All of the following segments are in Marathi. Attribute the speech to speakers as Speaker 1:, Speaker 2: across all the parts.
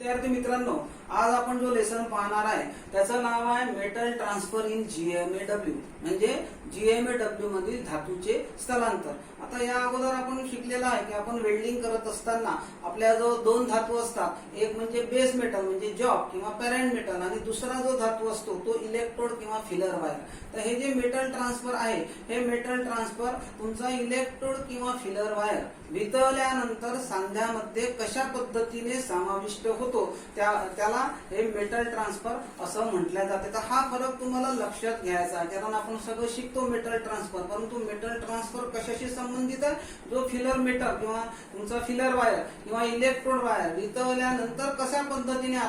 Speaker 1: विद्यार्थी मित्रांनो, आज आपण जो लेसन पाहणार आहे त्याचं नाव आहे मेटल ट्रान्सफर इन जीएमएडब्ल्यू, म्हणजे जीएमएडब्ल्यू मधील धातूचे स्थलांतर. आता या अगोदर आपण शिकलेलं आहे की आपण वेल्डिंग करत असताना आपल्या जो दोन धातू असतात, एक म्हणजे बेस मेटल म्हणजे जॉब किंवा पॅरेंट मेटल आणि दुसरा जो धातू असतो तो इलेक्ट्रोड किंवा फिलर वायर. तर हे जे मेटल ट्रान्सफर आहे हे मेटल ट्रान्सफर तुमचा इलेक्ट्रोड किंवा फिलर वायर वितळल्यानंतर सांध्यामध्ये कशा पद्धतीने समाविष्ट होतो त्याला हे मेटल ट्रान्सफर असं म्हटलं जाते. तर हा फरक तुम्हाला लक्षात घ्यायचा आहे, कारण आपण सगळं शिकतो मेटल ट्रान्सफर, परंतु मेटल ट्रान्सफर कशाशी संबंधित आहे? जो फिलर मेटल किंवा तुमचा फिलर वायर किंवा इलेक्ट्रोड वायर वितळल्यानंतर कशा पद्धतीने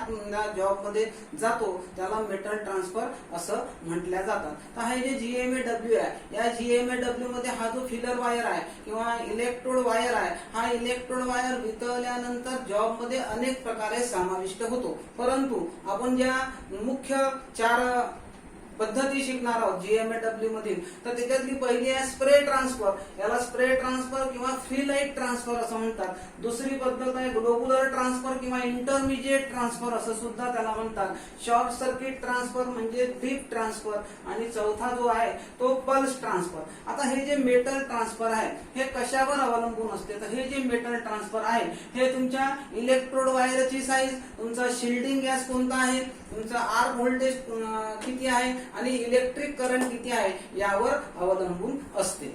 Speaker 1: जॉब मध्ये जातो त्याला मेटल ट्रान्सफर असं म्हटलं जातं. तर हे जे जीएमएडब्ल्यू आहे, या जीएमएडब्ल्यू मध्ये हा जो फिलर वायर आहे किंवा इलेक्ट्रोड वायर आहे, हा इलेक्ट्रोड वायर वितळल्यानंतर जॉब मध्ये अनेक प्रकारे समाविष्ट होतो. परंतु आपण ज्या मुख्य चार पद्धती शिकणार आहोत जीएमएडब्ल्यू मधील, तर त्याच्यातली पहिली आहे स्प्रे ट्रान्सफर. याला स्प्रे ट्रान्सफर किंवा फ्री लाईट ट्रान्सफर असं म्हणतात. दुसरी पद्धत आहे ग्लोबुलर ट्रान्सफर किंवा इंटरमिजिएट ट्रान्सफर असं सुद्धा त्याला म्हणतात. शॉर्ट सर्किट ट्रान्सफर म्हणजे डीप ट्रान्सफर आणि चौथा जो आहे तो पल्स ट्रान्सफर. आता हे जे मेटल ट्रान्सफर आहे हे कशावर अवलंबून असते? तर हे जे मेटल ट्रान्सफर आहे हे तुमच्या इलेक्ट्रोड वायरची साईज, तुमचा शिल्डिंग गॅस कोणता आहे, तुमचा आर्क व्होल्टेज किती आहे आणि इलेक्ट्रिक करंट किती आहे यावर अवलंबून असते.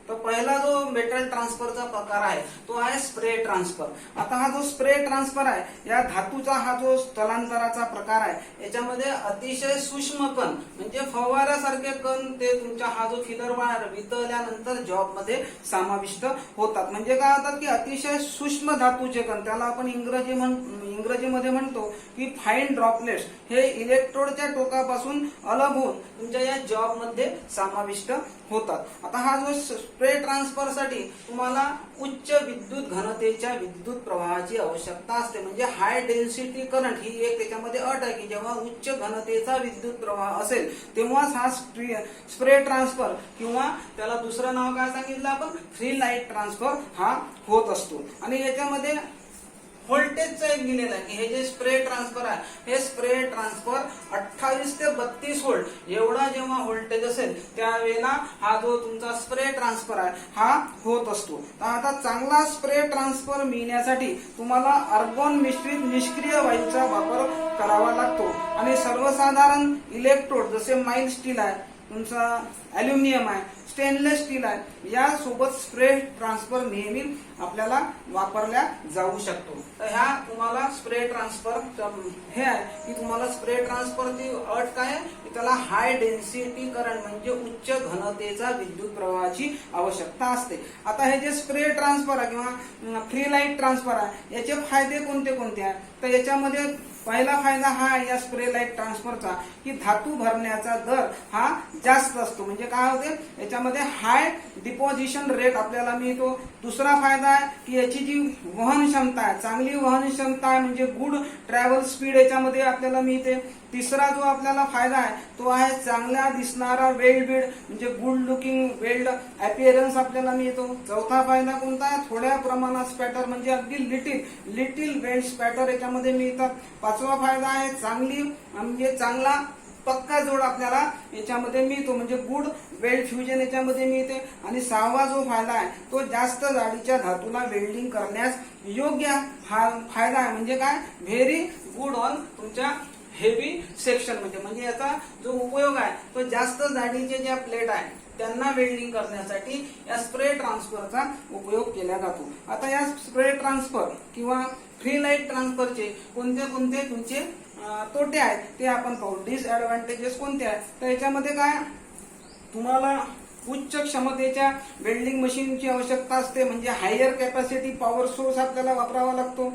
Speaker 1: तर पहिला जो मेटल ट्रान्सफरचा प्रकार आहे तो आहे स्प्रे ट्रान्सफर. आता हा जो स्प्रे ट्रान्सफर आहे या धातूचा हा जो स्थलांतराचा प्रकार आहे याच्यामध्ये अतिशय सूक्ष्म कण म्हणजे फवाऱ्यासारखे कण ते तुमच्या हा जो फिलर वायर वितळल्यानंतर जॉब मध्ये समाविष्ट होतात. म्हणजे काय होतात की अतिशय सूक्ष्म धातूचे कण, त्याला आपण इंग्रजीमध्ये म्हणतो की फाईन ड्रॉपलेट्स, हे इलेक्ट्रोडच्या टोकापासून अलग होऊन तुमच्या या जॉब मध्ये समाविष्ट होतात. आता हा जो स्प्रे ट्रान्सफर साठी तुम्हाला उच्च विद्युत घनतेच्या विद्युत प्रवाहाची आवश्यकता असते. म्हणजे हाय डेन्सिटी करंट ही एक त्याच्यामध्ये अट आहे की जेव्हा उच्च घनतेचा विद्युत प्रवाह असेल तेव्हाच हा स्प्रे ट्रान्सफर किंवा त्याला दुसरं नाव काय सांगितलं आपण, फ्री लाईट ट्रान्सफर हा होत असतो. आणि याच्यामध्ये व्होल्टेजचं एक दिलेलं आहे की हे जे स्प्रे ट्रान्सफर आहे हे स्प्रे ट्रान्सफर 28 ते 32 व्होल्ट एवढा जेव्हा व्होल्टेज असेल त्यावेळेला हा जो तुमचा स्प्रे ट्रान्सफर आहे हा होत असतो. तर आता चांगला स्प्रे ट्रान्सफर मिळण्यासाठी तुम्हाला आर्गॉन मिश्रित निष्क्रिय वायूचा वापर करावा लागतो. आणि सर्वसाधारण इलेक्ट्रोड जसे माइल्ड स्टील आहे, तुमचा अल्युमिनियम आहे, स्टेनलेस स्टील आहे, या सोबत स्प्रे ट्रान्सफर नेहमी आपल्याला वापरल्या जाऊ शकतो. तर ह्या तुम्हाला स्प्रे ट्रान्सफर हे आहे की तुम्हाला स्प्रे ट्रान्सफरची अट काय आहे की त्याला हाय डेन्सिटी करंट म्हणजे उच्च घनतेचा विद्युत प्रवाहाची आवश्यकता असते. आता हे जे स्प्रे ट्रान्सफर आहे किंवा फ्री लाईट ट्रान्सफर आहे याचे फायदे कोणते कोणते आहेत? तर याच्यामध्ये पहिला फायदा हा आहे या स्प्रे लाईट ट्रान्सफरचा की धातू भरण्याचा दर हा जास्त असतो. म्हणजे काय होते याच्यामध्ये हाय डिपॉझिशन रेट आपल्याला मिळतो. दुसरा फायदा आहे की याची जी वहन क्षमता आहे, चांगली वहन क्षमता आहे, म्हणजे गुड ट्रॅव्हल स्पीड याच्यामध्ये आपल्याला मिळते. तिसरा जो आपल्याला फायदा आहे तो आहे चांगला दिसणारा वेल्ड बीड म्हणजे गुड लुकिंग वेल्ड अपीअरन्स आपल्याला मिळतो. चौथा फायदा कोणता आहे? थोड्या प्रमाणात स्पॅटर म्हणजे अगदी लिटिल वेल्ड स्पॅटर याच्यामध्ये मिळतात. पाचवा फायदा आहे चांगली म्हणजे चांगला पक्का जोड आपल्याला याच्यामध्ये मिळतो म्हणजे गुड वेल्ड फ्युजन याच्यामध्ये मिळते. आणि सहावा जो फायदा आहे तो जास्त जाडीच्या धातूला वेल्डिंग करण्यास योग्य हा फायदा आहे. म्हणजे काय, व्हेरी गुड ऑन तुमच्या हेवी सेक्शन म्हणजे याचा जो उपयोग आहे तो जास्त जाडीचे ज्या प्लेट आहे त्यांना वेल्डिंग करण्यासाठी या स्प्रे ट्रान्सफरचा उपयोग केला जातो. आता या स्प्रे ट्रान्सफर किंवा फ्री लाईट ट्रान्सफरचे कोणते कोणते तुमचे तोटे आहेत ते आपण पाहू. डिसएडव्हान्टेजेस कोणते आहेत? तर याच्यामध्ये काय, तुम्हाला उच्च क्षमतेच्या वेल्डिंग मशीनची आवश्यकता असते म्हणजे हायर कॅपॅसिटी पॉवर सोर्स आपल्याला वापरावा लागतो.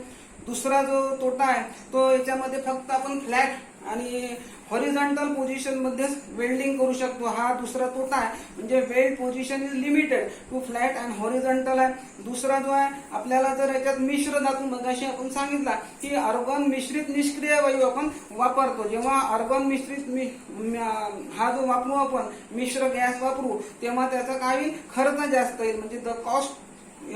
Speaker 1: दुसरा जो तोटा आहे तो याच्यामध्ये फक्त आपण फ्लॅट आणि हॉरिझॉन्टल पोझिशन मध्ये वेल्डिंग करू शकतो. हा दुसरा तोटा आहे म्हणजे weld position is limited to flat and horizontal आहे. दुसरा जो आहे आपल्याला जर याच्यात मिश्र धातू मगाशी आपण सांगितला की आर्गॉन मिश्रित निष्क्रिय वायू आपण वापरतो. जेव्हा आर्गॉन मिश्रित हा जो वापरू आपण मिश्र गॅस वापरू तेव्हा त्याचा काही खर्च जास्त येईल म्हणजे the cost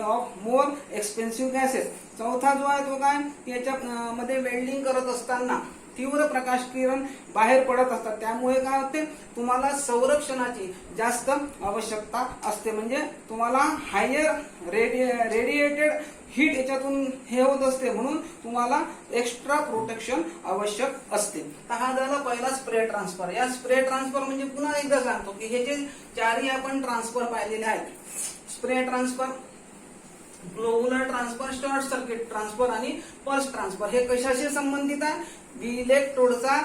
Speaker 1: of more expensive gases. चौथा जो आहे तो काय, याच्या मध्ये वेल्डिंग करत असताना तीव्र प्रकाश किरण बाहेर पडत असतात, त्यामुळे काय होते, तुम्हाला संरक्षणाची जास्त आवश्यकता असते. म्हणजे तुम्हाला हायर रेडिएटेड हीट याच्यातून हे होत असते, म्हणून तुम्हाला एक्स्ट्रा प्रोटेक्शन आवश्यक असते. तर हा झाला पहिला स्प्रे ट्रान्सफर. या स्प्रे ट्रान्सफर म्हणजे पुन्हा एकदा सांगतो की हे जे चारही आपण ट्रान्सफर पाहिलेले आहेत, spray transfer, globular transfer, short circuit transfer आणि पल्स ट्रान्सफर, हे कशाशी संबंधित आहे, इलेक्ट्रोडचा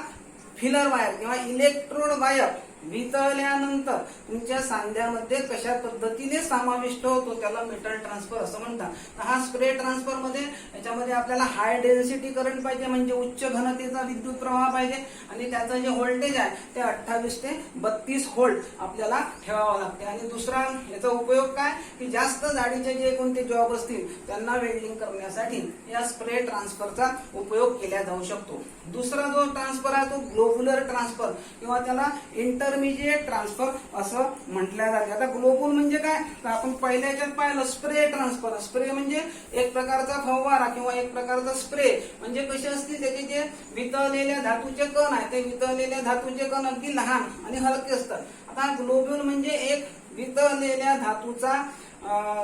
Speaker 1: फिलर वायर किंवा इलेक्ट्रोड वायर वितळल्यानंतर तुमच्या सांध्यामध्ये कशा पद्धतीने समाविष्ट होतो त्याला मेटल ट्रान्सफर असं म्हणतात. तर हा स्प्रे ट्रान्सफर मध्ये याच्यामध्ये आपल्याला हाय डेन्सिटी करंट पाहिजे, म्हणजे उच्च घनतेचा विद्युत प्रवाह पाहिजे, आणि त्याचं जे व्होल्टेज आहे ते 28 ते 32 व्होल्ट आपल्याला ठेवावं लागते. आणि दुसरा याचा उपयोग काय, की जास्त जाडीचे जे कोणते जॉब असतील त्यांना वेल्डिंग करण्यासाठी या स्प्रे ट्रान्सफरचा उपयोग केला जाऊ शकतो. दुसरा जो ट्रान्सफर आहे तो ग्लोबुलर ट्रान्सफर किंवा त्याला इंटरमिजिएट ट्रान्सफर असं म्हटलं जाते. आता ग्लोबुल म्हणजे काय, तर आपण पहिल्या याच्यात पाहिलं स्प्रे ट्रान्सफर. स्प्रे म्हणजे एक प्रकारचा फवारा किंवा एक प्रकारचा स्प्रे, म्हणजे कसे असते, त्याचे जे वितळलेल्या धातूचे कण आहे ते वितळलेल्या धातूचे कण अगदी लहान आणि हलके असतात. आता ग्लोबुल म्हणजे एक वितळलेल्या धातूचा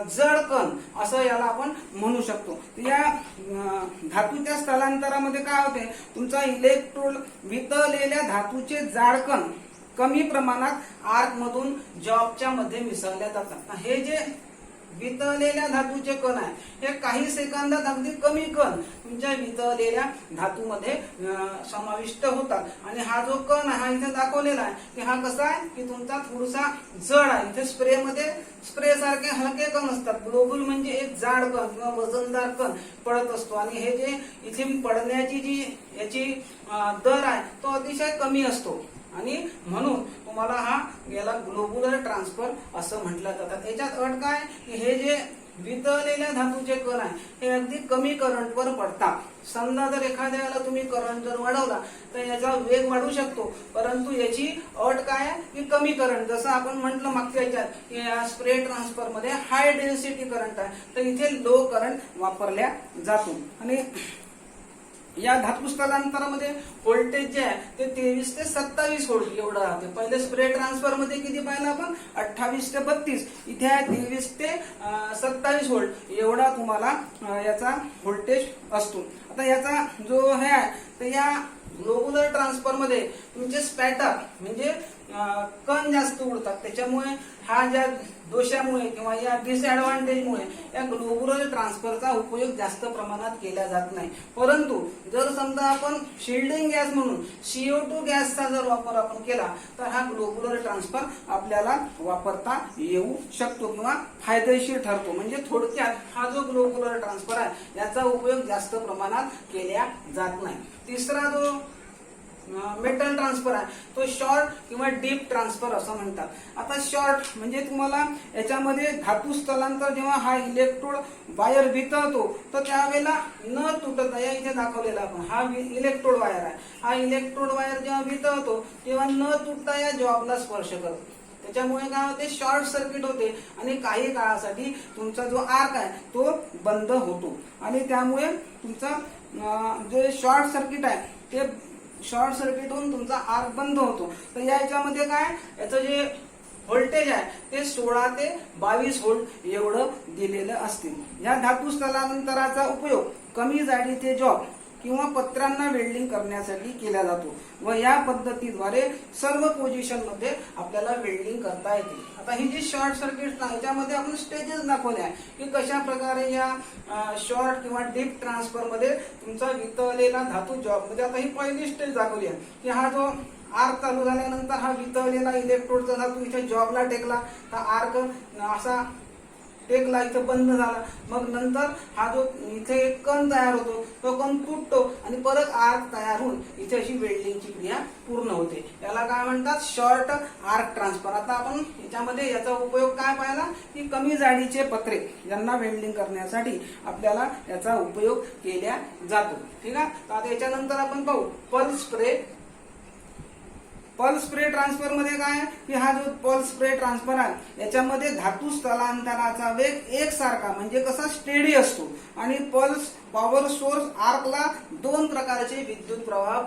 Speaker 1: जड कण असं याला आपण म्हणू शकतो. या धातूच्या स्थलांतरामध्ये काय होते, तुमचा इलेक्ट्रोड वितळलेल्या धातूचे जाड कण कमी प्रमाणात आर्क मधून जॉबच्या मध्ये मिसळल्या जातात. हे जे वितळलेल्या धातूचे कण आहे हे काही सेकंदात अगदी कमी कण तुमच्या वितळलेल्या धातूमध्ये समाविष्ट होतात. आणि हा जो कण आहे हा इथे दाखवलेला आहे की हा कसा आहे, की तुमचा थोडासा जड आहे. इथे स्प्रे मध्ये स्प्रे सारखे हलके कण असतात, ग्लोबुल म्हणजे एक जाड कण किंवा वजनदार कण पडत असतो. आणि हे जे इथे पडण्याची जी याची दर आहे तो अतिशय कमी असतो, आणि म्हणून तुम्हाला हा याला ग्लोबुलर ट्रान्सफर असं म्हटलं जातं. याच्यात अट काय, की हे जे वितळलेल्या धातूचे कण आहे हे अगदी कमी करंटवर पडतात. समजा जर एखाद्याला तुम्ही करंट जर वाढवला तर याचा वेग वाढू शकतो, परंतु याची अट काय आहे, की कमी करंट. जसं आपण म्हटलं मागच्या याच्यात की या स्प्रे ट्रान्सफर मध्ये हाय डेन्सिटी करंट आहे, तर इथे लो करंट वापरल्या जातो. आणि या धातू स्थलांतरामध्ये व्होल्टेज जे आहे ते 23 ते 27 व्होल्ट एवढं राहते. पहिले स्प्रे ट्रान्सफर मध्ये किती पाहिलं आपण, 28 ते 32, इथे आहे 23 ते 27 व्होल्ट एवढा तुम्हाला याचा व्होल्टेज असतो. आता याचा जो हे आहे, तर या ग्लोबुलर ट्रान्सफर मध्ये तुमचे स्पॅटर म्हणजे कण जास्त उडतात, त्याच्यामुळे हा ज्या दोषामुळे किंवा या डिसएडव्हान्टेजमुळे या ग्लोबुलर ट्रान्सफरचा उपयोग जास्त प्रमाणात केला जात नाही. परंतु जर समजा आपण शिल्डिंग गॅस म्हणून CO2 गॅसचा जर वापर आपण केला तर हा ग्लोबुलर ट्रान्सफर आपल्याला वापरता येऊ शकतो किंवा फायदेशीर ठरतो. म्हणजे थोडक्यात हा जो ग्लोबुलर ट्रान्सफर आहे याचा उपयोग जास्त प्रमाणात केला जात नाही. तिसरा जो मेटल ट्रान्सफर आहे तो शॉर्ट किंवा डीप ट्रान्सफर असं म्हणतात. आता शॉर्ट म्हणजे तुम्हाला याच्यामध्ये धातू स्थलांतर जेव्हा हा इलेक्ट्रोड वायर वितळतो तर त्यावेळेला न तुटता, या इथे दाखवलेला आपण हा इलेक्ट्रोड वायर आहे, हा इलेक्ट्रोड वायर जेव्हा वितळतो तेव्हा न तुटता या जॉबला स्पर्श करतो. त्याच्यामुळे काय होते, शॉर्ट सर्किट होते आणि काही काळासाठी तुमचा जो आर्क आहे तो बंद होतो. आणि त्यामुळे तुमचा जे शॉर्ट सर्किट आहे ते शॉर्ट सर्किट होऊन तुमचा आर्क बंद होतो. तर याच्यामध्ये काय, याचं जे व्होल्टेज आहे ते 16 ते 22 व्होल्ट एवढं दिलेलं असते. या धातू स्थलांतराचा उपयोग कमी जाडीचे जॉब किंवा पत्रांना वेल्डिंग करण्यासाठी केला जातो व या पद्धतीद्वारे सर्व पोझिशन मध्ये आपल्याला वेल्डिंग करता येते. आता ही जी शॉर्ट सर्किट याच्यामध्ये आपण स्टेजेस दाखवले आहे की कशा प्रकारे या शॉर्ट किंवा डीप ट्रान्सफर मध्ये तुमचा वितळलेला धातू जॉब मध्ये, आता ही पहिली स्टेज दाखवली आहे की हा जो आर्क चालू झाल्यानंतर हा वितळलेला इलेक्ट्रोडचा धातू इथे जॉबला टेकला, हा आर्क असा टेकला, इथं बंद झाला. मग नंतर हा जो इथे एक कण तयार होतो तो कण तुटतो आणि परत आर्क तयार होऊन इथे अशी वेल्डिंगची क्रिया पूर्ण होते. याला काय म्हणतात, शॉर्ट आर्क ट्रान्सफर. आता आपण याच्यामध्ये याचा उपयोग काय पाहिला की कमी जाडीचे पत्रे यांना वेल्डिंग करण्यासाठी आपल्याला याचा उपयोग केला जातो. ठीक आहे. आता याच्यानंतर आपण पाहू pulse spray pulse spray transfer मध्ये काय आहे की हा जो पल्स स्प्रे ट्रान्सफर आहे याच्यामध्ये धातू स्थलांतराचा वेग एकसारखा म्हणजे कसा स्टेडी असतो आणि पल्स पॉवर सोर्स आर्कला दोन प्रकारचे विद्युत प्रवाह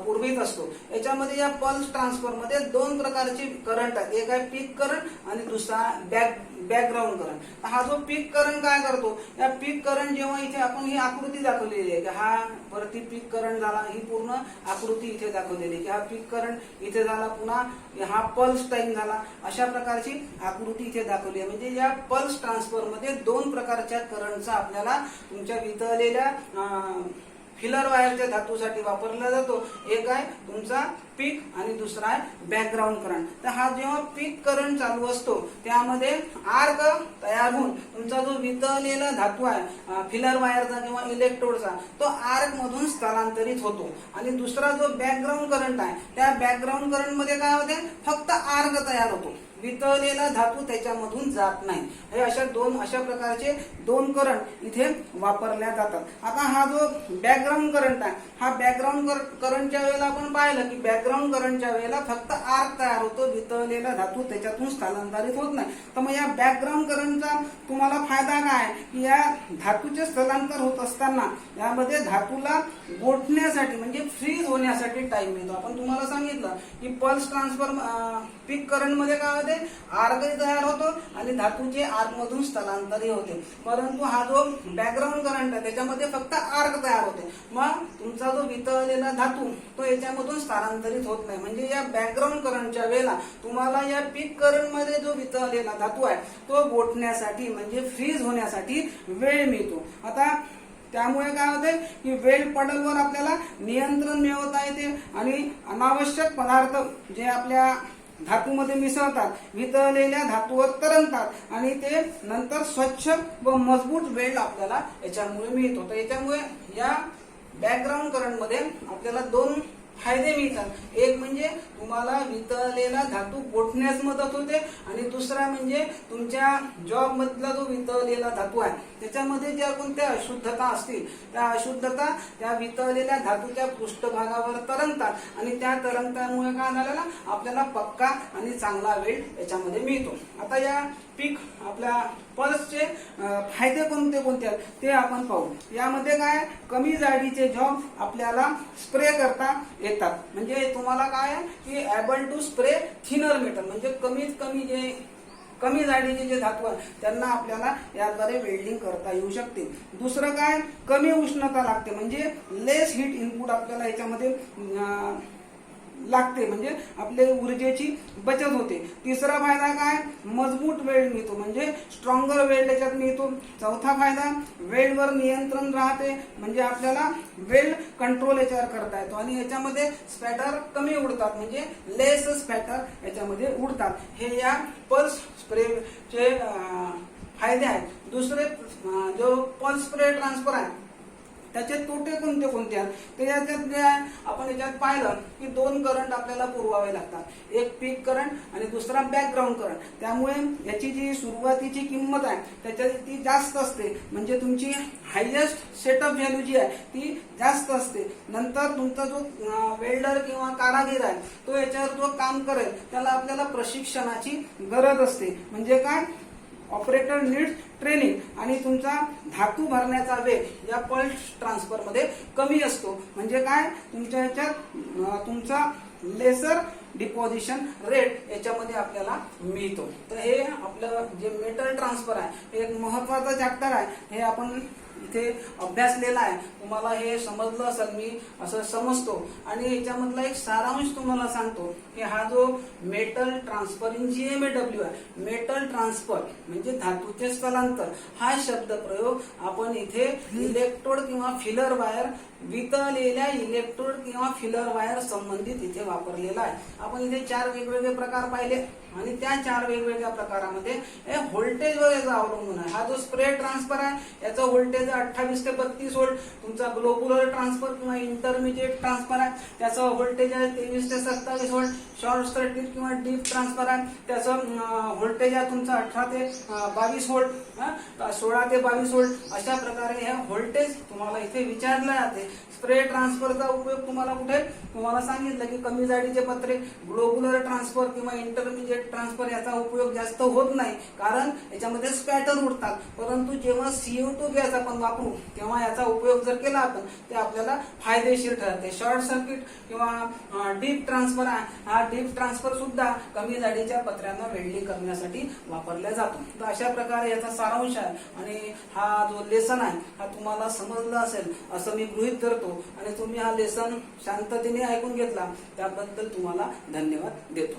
Speaker 1: पुरवित असतो। याच्यामध्ये या पल्स ट्रान्सफर मध्ये दोन प्रकारचे करंट आहेत, एक आहे पीक करंट आणि दुसरा बॅकग्राऊंड करंट। हा जो पीक करंट काय करतो, या पीक करंट जेव्हा इथे आपण ही आकृती दाखवलेली आहे की हा वरती पीक करंट झाला, ही पूर्ण आकृती इथे दाखवलेली आहे की हा पीक करंट इथे झाला, पुन्हा हा पल्स टाइम झाला, अशा प्रकारची आकृती इथे दाखवली आहे। म्हणजे या पल्स ट्रान्सफर मध्ये दोन प्रकारच्या करंटचा आपल्याला तुमच्या वितळलेल्या फिलर वायरच्या धातूसाठी वापरला जातो। एक आहे तुमचा पीक आणि दुसरा आहे बॅकग्राऊंड करंट। तर हा जेव्हा पीक करंट चालू असतो त्यामध्ये आर्क तयार होऊन तुमचा जो वितळलेला धातू आहे फिलर वायरचा किंवा इलेक्ट्रोडचा तो आर्क मधून स्थलांतरित होतो आणि दुसरा जो बॅकग्राऊंड करंट आहे त्या बॅकग्राऊंड करंट मध्ये काय होते, फक्त आर्क तयार होतो, वितळलेला धातू त्याच्यामधून जात नाही। हे अशा प्रकारचे दोन करंट इथे वापरल्या जातात। आता हा जो बॅकग्राऊंड करंट आहे हा बॅकग्राऊंड करंटच्या वेळेला आपण पाहिलं की बॅकग्राऊंड करंटच्या वेळेला फक्त आर्क तयार होतो, वितळलेला धातू त्याच्यातून स्थलांतरित होत नाही। तर मग या बॅकग्राऊंड करंटचा तुम्हाला फायदा काय की या धातूचे स्थलांतर होत असताना यामध्ये धातूला गोठण्यासाठी म्हणजे फ्रीज होण्यासाठी टाइम मिळतो। आपण तुम्हाला सांगितलं की पल्स ट्रान्सफर पीक करंट मध्ये काय होते, आर्क तयार होतो आणि धातूचे आर्क मधून स्थलांतरित होते, परंतु हा जो बॅकग्राऊंड करंट आहे त्याच्यामध्ये फक्त आर्क तयार होते, मग तुमचा जो वितळलेला धातू तो याच्यामधून स्थलांतरित होत नाही। म्हणजे या बॅकग्राऊंड करंटच्या वेळेला तुम्हाला या पीक करंट मध्ये जो वितळलेला धातू आहे तो गोठण्यासाठी म्हणजे फ्रीज होण्यासाठी वेळ मिळतो। आता त्यामुळे काय होते की वेल पडलवर आपल्याला नियंत्रण मिळवता येते आणि अनावश्यक पदार्थ जे आपल्या धातूमध्ये मिसळतात वितळलेल्या धातूवर तरंगतात आणि ते नंतर स्वच्छ व मजबूत वेल्ड आपल्याला याच्यामुळे मिळतो। तर याच्यामुळे या बॅकग्राऊंड करंट मध्ये आपल्याला दोन फायदे मिळतात, एक म्हणजे तुम्हाला वितळलेला धातू गोठण्यास मदत होते आणि दुसरा म्हणजे तुमच्या जॉब मधला जो वितळलेला धातू आहे त्याच्यामध्ये ज्या कोणत्या अशुद्धता असतील त्या अशुद्धता त्या वितळलेल्या धातूच्या पृष्ठभागावर तरंगतात आणि त्या तरंगतामुळे काय झालेला आपल्याला पक्का आणि चांगला वेल्ड याच्यामध्ये मिळतो। आता या पीक आपल्या पल्सचे फायदे कोणते कोणते आहेत ते आपण पाहू। यामध्ये काय कमी जाडीचे जॉब आपल्याला स्प्रे करता येतात, म्हणजे तुम्हाला काय की able to spray thinner metal म्हणजे कमीत कमी जे कमी जाडीचे जे धातू आहेत त्यांना आपल्याला याद्वारे वेल्डिंग करता येऊ शकते। दुसरं काय कमी उष्णता लागते म्हणजे लेस हीट इनपुट आपल्याला याच्यामध्ये लागते म्हणजे आपल्या ऊर्जेची बचत होते। तिसरा फायदा काय मजबूत वेल्ड मिळतो म्हणजे स्ट्रॉंगर वेल्ड याच्यात मिळतो। चौथा फायदा वेल्डवर नियंत्रण राहते म्हणजे आपल्याला वेल्ड कंट्रोल याच्यावर करता येतो आणि याच्यामध्ये स्पॅटर कमी उडतात म्हणजे लेस स्पॅटर याच्यामध्ये उडतात। हे या पल्स स्प्रेचे फायदे आहेत। दुसरे जो पल्स स्प्रे ट्रान्सफर आहे त्याचे तोटे कोणते कोणते आहेत तर याच्यात जे आहे आपण याच्यात पाहिलं की दोन करंट आपल्याला पुरवावे लागतात, एक पीक करंट आणि दुसरा बॅकग्राऊंड करंट। त्यामुळे याची जी सुरुवातीची किंमत आहे त्याच्यात ती जास्त असते म्हणजे तुमची हायएस्ट सेटअप व्हॅल्यू जी आहे ती जास्त असते। नंतर तुमचा जो वेल्डर किंवा कारागीर आहे तो याच्यावर जो काम करेल त्याला आपल्याला प्रशिक्षणाची गरज असते म्हणजे काय ऑपरेटर नीड्स ट्रेनिंग आणि तुमचा धातू भरण्याचा वेग या पल्स ट्रान्सफर मध्ये कमी असतो म्हणजे काय तुमच्या याच्यात तुमचा लेसर डिपॉझिशन रेट याच्यामध्ये आपल्याला मिळतो। तर हे आपलं जे मेटल ट्रान्सफर आहे हे एक महत्वाचा चॅप्टर आहे, हे आपण इथे अभ्यासलेला आहे, तुम्हाला हे समजलं असेल मी असं समजतो आणि याच्यामधला एक सारांश तुम्हाला सांगतो की हा जो मेटल ट्रान्सफर इन GMAW आहे, मेटल ट्रान्सफर म्हणजे धातूचे स्थलांतर हा शब्द प्रयोग आपण इथे इलेक्ट्रोड किंवा फिलर वायर वितळलेल्या इलेक्ट्रोड किंवा फिलर वायर संबंधित इथे वापरलेला आहे। आपण इथे 4 वेगवेगळे प्रकार पाहिले आणि त्या 4 वेगवेगळ्या प्रकारामध्ये हे व्होल्टेजवर याचा अवलंबून आहे। हा जो स्प्रे ट्रान्सफर आहे याचा व्होल्टेज 28 ते 32 व्होल्ट, तुमचा ग्लोबुलर ट्रान्सफर किंवा इंटरमिजिएट ट्रान्सफर आहे त्याचा व्होल्टेज आहे 23 ते 27 व्होल्ट, शॉर्ट सर्किट किंवा डीप ट्रान्सफर आहे त्याचं व्होल्टेज आहे तुमचा 18 ते 22 व्होल्ट, 16 ते 22 व्होल्ट। अशा प्रकारे हे व्होल्टेज तुम्हाला इथे विचारले जाते। स्प्रे ट्रान्सफरचा उपयोग तुम्हाला कुठे तुम्हाला सांगितलं की कमी जाडीचे पत्रे ग्लोबुलर ट्रान्सफर किंवा इंटरमिजिएट ट्रान्सफर याचा उपयोग जास्त होत नाही, कारण याच्यामध्ये स्पॅटर उडतात. परंतु जेव्हा CO2 गॅस आपण वापरू तेव्हा याचा उपयोग जर केला आपण ते आपल्याला फायदेशीर ठरते. शॉर्ट सर्किट किंवा डीप ट्रान्सफर, हा डीप ट्रान्सफर सुद्धा कमी जाडीच्या पत्र्यांना वेल्डिंग करण्यासाठी वापरला जातो. तर अशा प्रकारे याचा सारांश आहे आणि हा जो लेसन आहे हा तुम्हाला समजला असेल असं मी गृहीत धरतो आणि तुम्ही हा लेसन शांततेने ऐकून घेतला त्याबद्दल तुम्हाला धन्यवाद देतो.